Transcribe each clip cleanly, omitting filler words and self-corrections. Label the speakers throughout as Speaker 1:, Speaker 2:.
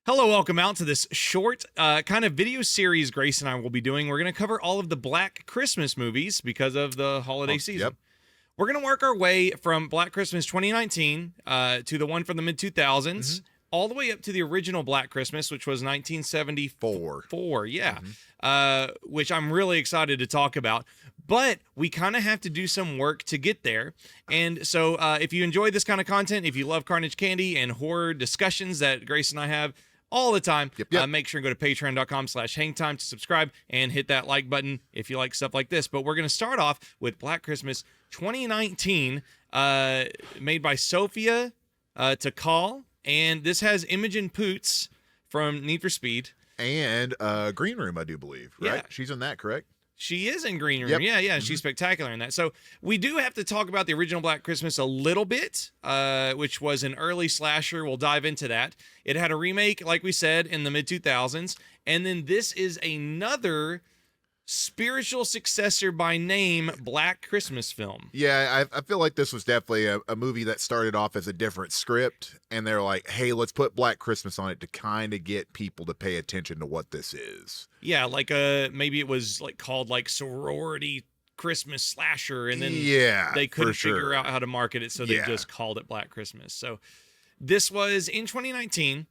Speaker 1: Hello, welcome out to this short kind of video series Grace and I will be doing. We're going to cover all of the Black Christmas movies because of the holiday season.
Speaker 2: Yep.
Speaker 1: We're going to work our way from Black Christmas 2019 to the one from the mid-2000s, all the way up to the original Black Christmas, which was 1974. Yeah, which I'm really excited to talk about. But we kind of have to do some work to get there. And so if you enjoy this kind of content, if you love Carnage Candy and horror discussions that Grace and I have all the time, make sure and go to patreon.com/hangtime to subscribe and hit that like button if you like stuff like this. But we're going to start off with Black Christmas 2019, made by Sophia Takal. And this has Imogen Poots from Need for Speed.
Speaker 2: And Green Room, I do believe, right?
Speaker 1: Yeah.
Speaker 2: She's in that, correct?
Speaker 1: She is in Green Room.
Speaker 2: Yep.
Speaker 1: Yeah, she's spectacular in that. So we do have to talk about the original Black Christmas a little bit, which was an early slasher. We'll dive into that. It had a remake, like we said, in the mid-2000s. And then this is another spiritual successor by name Black Christmas film.
Speaker 2: Yeah, I feel like this was definitely a movie that started off as a different script, and they're like, hey, let's put Black Christmas on it to kind of get people to pay attention to what this is.
Speaker 1: Yeah, like maybe it was like called like sorority Christmas slasher, and then they couldn't figure out how to market it, so they just called it Black Christmas. So this was in 2019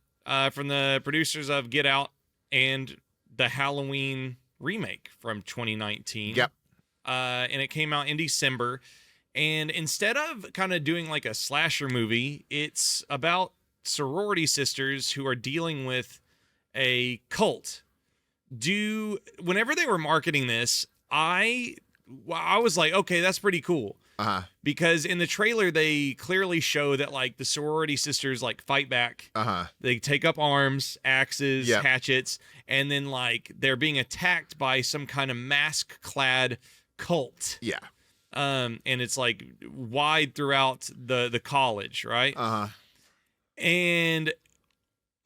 Speaker 1: from the producers of Get Out and the Halloween remake from 2019.
Speaker 2: Yep.
Speaker 1: And it came out in December. And instead of kind of doing like a slasher movie, it's about sorority sisters who are dealing with a cult. Whenever they were marketing this, I was like, okay, that's pretty cool. Because in the trailer, they clearly show that like the sorority sisters like fight back. They take up arms, axes, hatchets, and then like they're being attacked by some kind of mask-clad cult.
Speaker 2: Yeah.
Speaker 1: And it's like wide throughout the college, right? And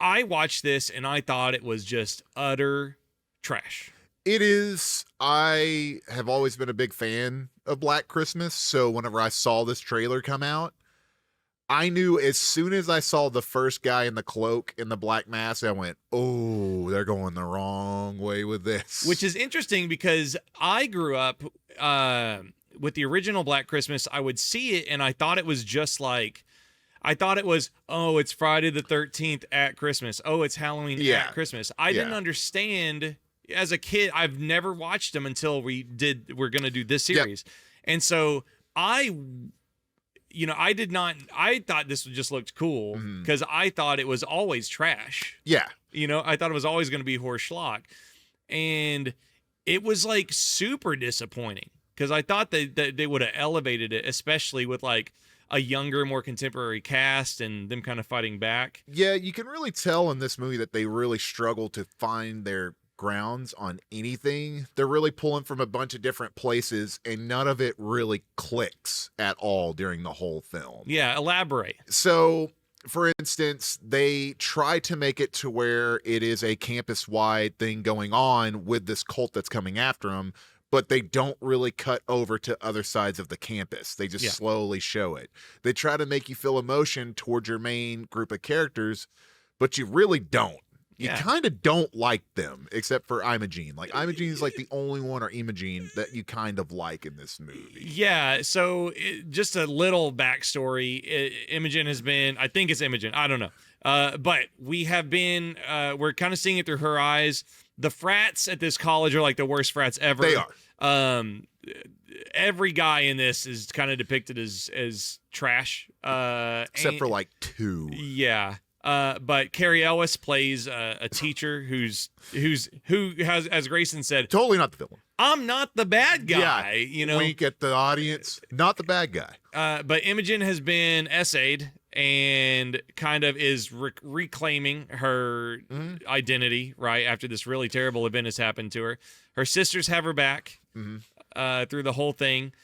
Speaker 1: I watched this and I thought it was just utter trash.
Speaker 2: It is. I have always been a big fan of Black Christmas, so whenever I saw this trailer come out, I knew as soon as I saw the first guy in the cloak in the black mask, I went, oh, they're going the wrong way with this.
Speaker 1: Which is interesting because I grew up with the original Black Christmas. I would see it and I thought it was just like, oh, it's Friday the 13th at Christmas. Oh, it's Halloween at Christmas. I didn't understand. As a kid, I've never watched them until we're going to do this series. And so I thought this just looked cool because I thought it was always trash.
Speaker 2: Yeah.
Speaker 1: I thought it was always going to be horse schlock. And it was like super disappointing because I thought that they would have elevated it, especially with like a younger, more contemporary cast and them kind of fighting back.
Speaker 2: Yeah, you can really tell in this movie that they really struggle to find their grounds on anything. They're really pulling from a bunch of different places and none of it really clicks at all during the whole film.
Speaker 1: Yeah, elaborate.
Speaker 2: So, for instance, they try to make it to where it is a campus-wide thing going on with this cult that's coming after them, but they don't really cut over to other sides of the campus. They just slowly show it. They try to make you feel emotion towards your main group of characters, but you really don't. You kind of don't like them, except for Imogen. Like, Imogen is like the only one, or Imogen, that you kind of like in this movie.
Speaker 1: Yeah, so just a little backstory. Imogen has been, I think it's Imogen, I don't know. But we have been, we're kind of seeing it through her eyes. The frats at this college are like the worst frats ever.
Speaker 2: They are.
Speaker 1: Every guy in this is kind of depicted as trash.
Speaker 2: Except for like two.
Speaker 1: Yeah. But Carrie Ellis plays a teacher who has, as Grayson said,
Speaker 2: totally not the villain.
Speaker 1: I'm not the bad guy.
Speaker 2: Wink at the audience, not the bad guy.
Speaker 1: But Imogen has been essayed and kind of is reclaiming her identity right after this really terrible event has happened to her. Her sisters have her back through the whole thing.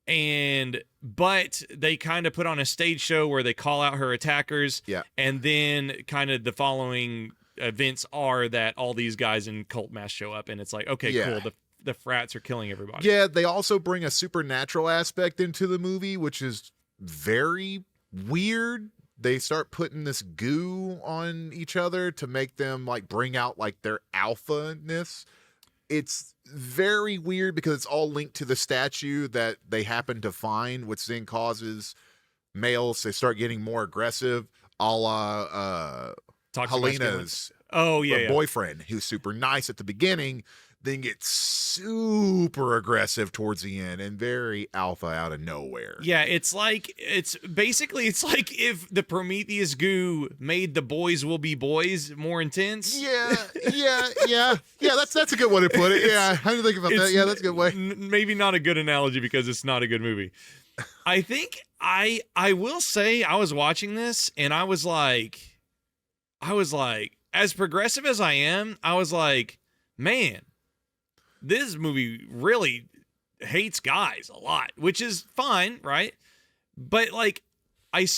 Speaker 1: But they kind of put on a stage show where they call out her attackers. And then kind of the following events are that all these guys in cult mask show up and it's like, okay, cool. The frats are killing everybody.
Speaker 2: Yeah. They also bring a supernatural aspect into the movie, which is very weird they start putting this goo on each other to make them like bring out like their alpha-ness. It's very weird because it's all linked to the statue that they happen to find, which then causes males to start getting more aggressive, a la Helena's boyfriend, who's super nice at the beginning, then gets super aggressive towards the end and very alpha out of nowhere.
Speaker 1: Yeah, it's like if the Prometheus goo made the boys will be boys more intense.
Speaker 2: Yeah. That's a good way to put it. Yeah, how do you think about that? Yeah, that's a good way.
Speaker 1: Maybe not a good analogy because it's not a good movie. I think I will say I was watching this and I was like, as progressive as I am, I was like, man, this movie really hates guys a lot, which is fine, right? But like, it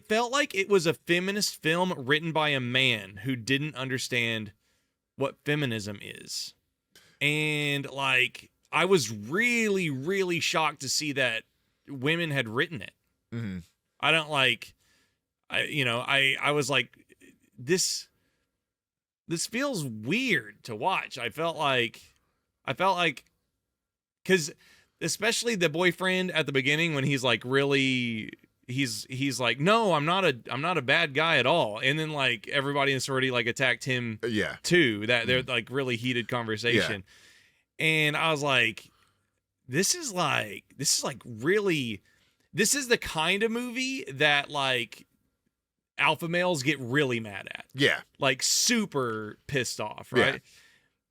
Speaker 1: felt like it was a feminist film written by a man who didn't understand what feminism is. And like, I was really, really shocked to see that women had written it.
Speaker 2: Mm-hmm.
Speaker 1: I was like, this feels weird to watch. I felt like, because especially the boyfriend at the beginning when he's like really, he's like, no, I'm not a bad guy at all. And then like everybody in the sorority like attacked him too. That they're like really heated conversation. Yeah. And I was like, this is the kind of movie that like alpha males get really mad at.
Speaker 2: Yeah.
Speaker 1: Like super pissed off, right?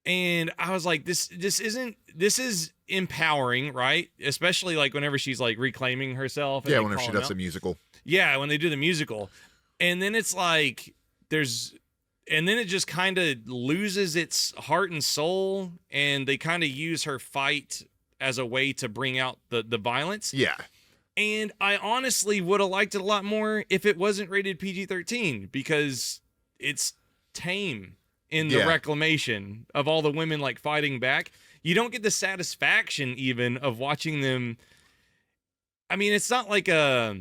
Speaker 1: Yeah. And I was like, this is empowering, right? Especially like whenever she's like reclaiming herself. And
Speaker 2: whenever she does the musical.
Speaker 1: Yeah, when they do the musical. And then it's like and then it just kind of loses its heart and soul, and they kind of use her fight as a way to bring out the violence.
Speaker 2: Yeah.
Speaker 1: And I honestly would have liked it a lot more if it wasn't rated PG-13 because it's tame in the reclamation of all the women like fighting back. You don't get the satisfaction even of watching them. I mean, it's not like a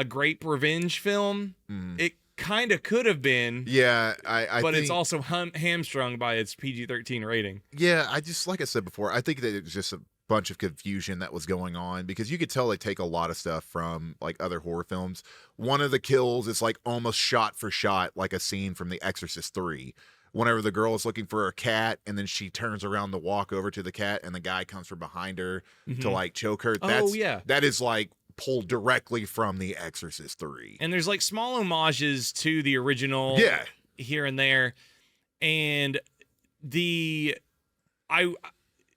Speaker 1: grape revenge film. It kind of could have been.
Speaker 2: Yeah,
Speaker 1: but it's also hamstrung by its PG-13 rating.
Speaker 2: Yeah, like I said before, I think that it was just a bunch of confusion that was going on because you could tell they take a lot of stuff from like other horror films. One of the kills is like almost shot for shot like a scene from The Exorcist 3. Whenever the girl is looking for her cat and then she turns around to walk over to the cat and the guy comes from behind her to like choke her. That is like pulled directly from The Exorcist 3.
Speaker 1: And there's like small homages to the original here and there. And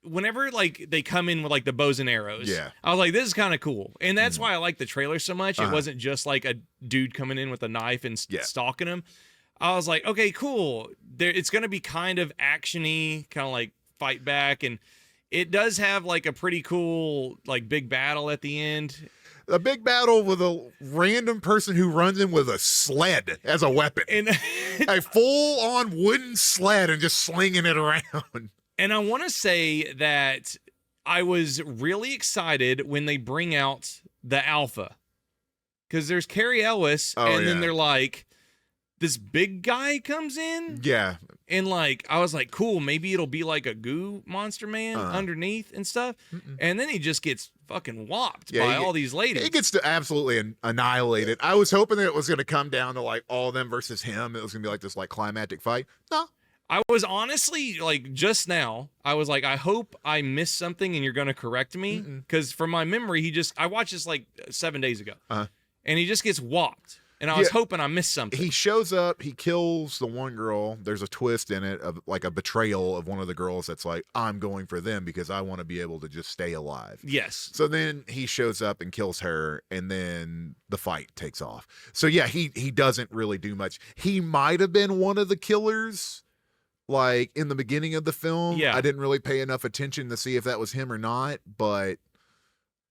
Speaker 1: whenever like they come in with like the bows and arrows, I was like, this is kind of cool. And that's why I like the trailer so much. It wasn't just like a dude coming in with a knife and stalking him. I was like, okay, cool. It's going to be kind of action-y, kind of like fight back. And it does have like a pretty cool like big battle at the end.
Speaker 2: A big battle with a random person who runs in with a sled as a weapon. And a full-on wooden sled and just slinging it around.
Speaker 1: And I want to say that I was really excited when they bring out the alpha. Because there's Carrie Ellis, then they're like, this big guy comes in.
Speaker 2: Yeah.
Speaker 1: And like, I was like, cool, maybe it'll be like a goo monster man underneath and stuff. And then he just gets fucking whopped by all these ladies.
Speaker 2: He gets to absolutely annihilated. I was hoping that it was going to come down to like all of them versus him. It was going to be like this like climactic fight. No.
Speaker 1: I was honestly like just now, I was like, I hope I missed something and you're going to correct me. Because from my memory, I watched this like 7 days ago. And he just gets whopped. And I was hoping I missed something.
Speaker 2: He shows up, he kills the one girl. There's a twist in it of like a betrayal of one of the girls that's like, I'm going for them because I want to be able to just stay alive.
Speaker 1: Yes.
Speaker 2: So then he shows up and kills her, and then the fight takes off. So yeah, he doesn't really do much. He might have been one of the killers like in the beginning of the film.
Speaker 1: Yeah.
Speaker 2: I didn't really pay enough attention to see if that was him or not, but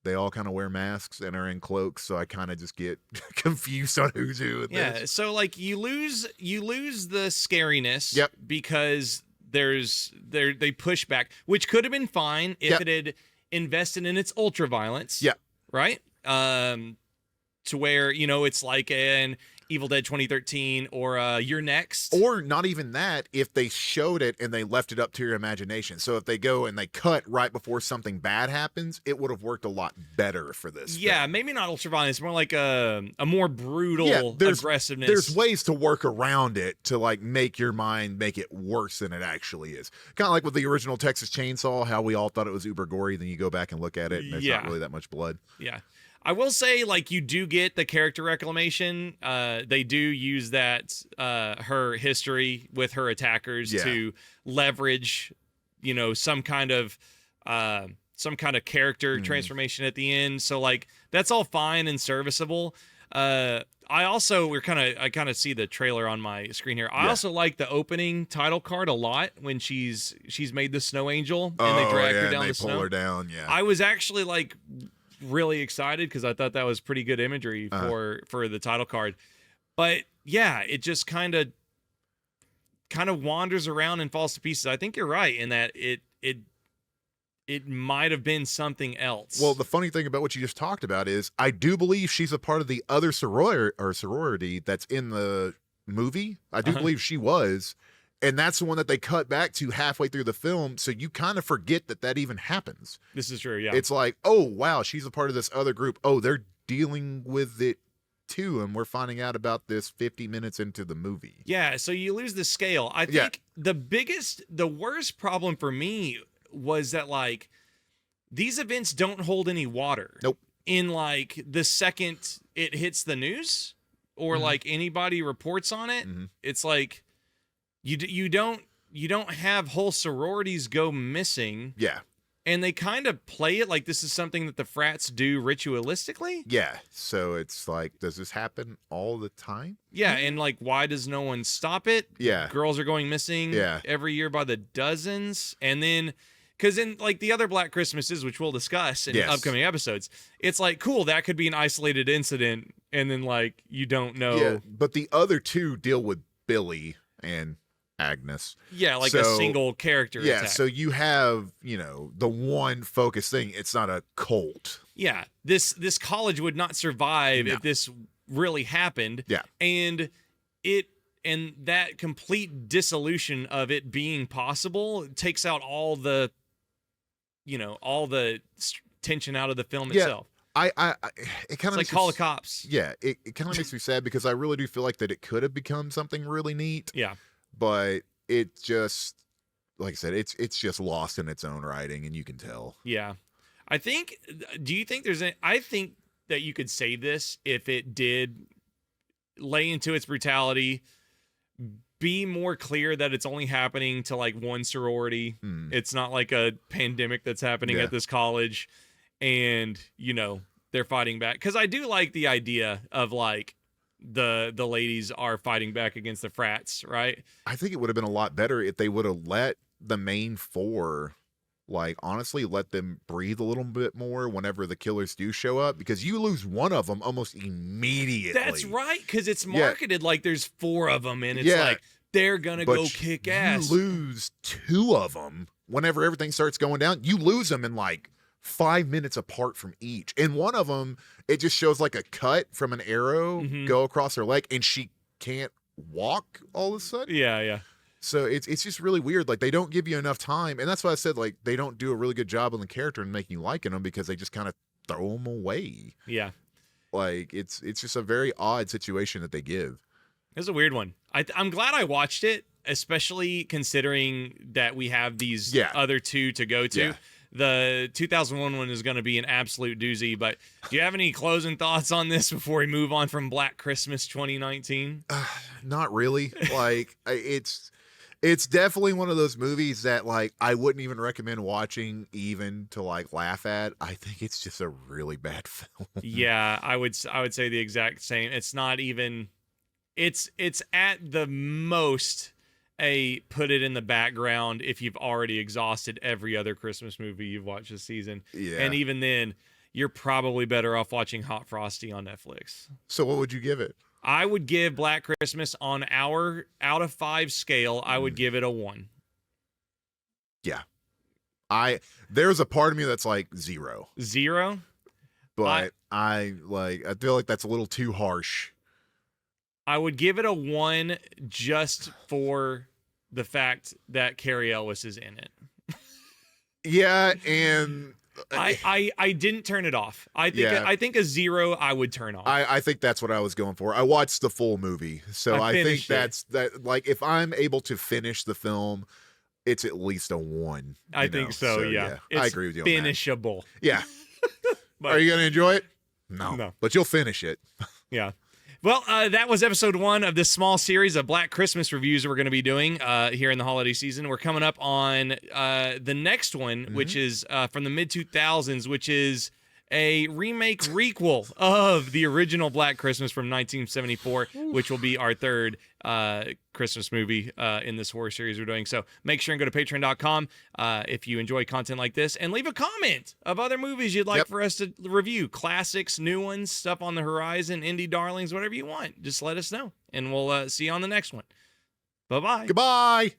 Speaker 2: they all kind of wear masks and are in cloaks, so I kind of just get confused on who's who with this.
Speaker 1: So like you lose the scariness because they push back, which could have been fine if it had invested in its ultra violence.
Speaker 2: Yeah.
Speaker 1: Right? to where, it's like an Evil Dead 2013 or You're Next.
Speaker 2: Or not even that, if they showed it and they left it up to your imagination. So if they go and they cut right before something bad happens, it would have worked a lot better for this.
Speaker 1: Yeah, maybe not ultra-violence, more like a more brutal aggressiveness.
Speaker 2: There's ways to work around it to like make your mind make it worse than it actually is. Kind of like with the original Texas Chainsaw, how we all thought it was uber gory, then you go back and look at it and there's not really that much blood.
Speaker 1: Yeah. I will say, like, you do get the character reclamation. They do use that her history with her attackers to leverage, some kind of character transformation at the end. So, like, that's all fine and serviceable. I kind of see the trailer on my screen here. I also like the opening title card a lot when she's made the snow angel and they drag her down the snow.
Speaker 2: Pull her down. Yeah.
Speaker 1: I was actually like really excited because I thought that was pretty good imagery for the title card. But yeah, it just kind of wanders around and falls to pieces. I think you're right in that it might have been something else.
Speaker 2: Well, the funny thing about what you just talked about is I do believe she's a part of the other sorority that's in the movie. I do believe she was. And that's the one that they cut back to halfway through the film. So you kind of forget that even happens.
Speaker 1: This is true, yeah.
Speaker 2: It's like, oh, wow, she's a part of this other group. Oh, they're dealing with it too. And we're finding out about this 50 minutes into the movie.
Speaker 1: Yeah, so you lose the scale. I think the worst problem for me was that, like, these events don't hold any water.
Speaker 2: Nope.
Speaker 1: In, like, the second it hits the news or, like, anybody reports on it, it's like... You don't have whole sororities go missing.
Speaker 2: Yeah.
Speaker 1: And they kind of play it like this is something that the frats do ritualistically.
Speaker 2: Yeah. So it's like, does this happen all the time?
Speaker 1: Yeah. And like, why does no one stop it?
Speaker 2: Yeah.
Speaker 1: Girls are going missing every year by the dozens. And then, because in like the other Black Christmases, which we'll discuss in upcoming episodes, it's like, cool, that could be an isolated incident. And then like, you don't know. Yeah.
Speaker 2: But the other two deal with Billy and Agnes.
Speaker 1: Yeah, like a single character attack.
Speaker 2: So you have, the one focus thing. It's not a cult.
Speaker 1: Yeah, this college would not survive if this really happened.
Speaker 2: Yeah.
Speaker 1: And that complete dissolution of it being possible takes out all the tension out of the film itself.
Speaker 2: It kind of
Speaker 1: like Call the Cops.
Speaker 2: Yeah, it kind of makes me sad because I really do feel like that it could have become something really neat.
Speaker 1: Yeah.
Speaker 2: But it just, like I said, it's just lost in its own writing, and you can tell.
Speaker 1: Yeah. I think that you could save this if it did lay into its brutality, be more clear that it's only happening to like one sorority. It's not like a pandemic that's happening at this college and, they're fighting back. Because I do like the idea of like, the ladies are fighting back against the frats, right?
Speaker 2: I think it would have been a lot better if they would have let the main four, like, honestly, let them breathe a little bit more whenever the killers do show up, because you lose one of them almost immediately.
Speaker 1: That's right, because it's marketed like there's four of them, and it's like, they're gonna go kick ass.
Speaker 2: You lose two of them whenever everything starts going down. You lose them in like 5 minutes apart from each. And one of them, it just shows like a cut from an arrow go across her leg, and she can't walk all of a sudden.
Speaker 1: Yeah.
Speaker 2: So it's just really weird. Like, they don't give you enough time. And that's why I said, like, they don't do a really good job on the character and making you liking them, because they just kind of throw them away.
Speaker 1: Yeah.
Speaker 2: Like, it's just a very odd situation that they give.
Speaker 1: It's a weird one. I'm glad I watched it, especially considering that we have these other two to go to. Yeah. The 2001 one is going to be an absolute doozy, but do you have any closing thoughts on this before we move on from Black Christmas 2019?
Speaker 2: Not really. Like, it's definitely one of those movies that, like, I wouldn't even recommend watching even to, like, laugh at. I think it's just a really bad film.
Speaker 1: Yeah, I would say the exact same. It's not even, it's at the most put it in the background if you've already exhausted every other Christmas movie you've watched this season. Yeah. And even then, you're probably better off watching Hot Frosty on Netflix.
Speaker 2: So what would you give it?
Speaker 1: I would give Black Christmas on our out of 5 scale, I would give it a 1.
Speaker 2: Yeah. There's a part of me that's like 0.
Speaker 1: 0?
Speaker 2: but I feel like that's a little too harsh.
Speaker 1: I would give it a 1 just for the fact that Carrie Ellis is in it.
Speaker 2: Yeah, and
Speaker 1: I didn't turn it off. I think a 0 I would turn off.
Speaker 2: I think that's what I was going for. I watched the full movie, so I think that. Like, if I'm able to finish the film, it's at least a 1.
Speaker 1: I think so. Yeah.
Speaker 2: I agree with you.
Speaker 1: Finishable.
Speaker 2: On that. Yeah. Are you gonna enjoy it? No, but you'll finish it.
Speaker 1: Yeah. Well, that was episode 1 of this small series of Black Christmas reviews we're going to be doing here in the holiday season. We're coming up on the next one, which is from the mid-2000s, which is a remake requel of the original Black Christmas from 1974, which will be our third Christmas movie in this horror series we're doing. So make sure and go to patreon.com if you enjoy content like this, and leave a comment of other movies you'd like for us to review. Classics, new ones, stuff on the horizon, indie darlings, whatever you want. Just let us know, and we'll see you on the next one. Bye-bye.
Speaker 2: Goodbye.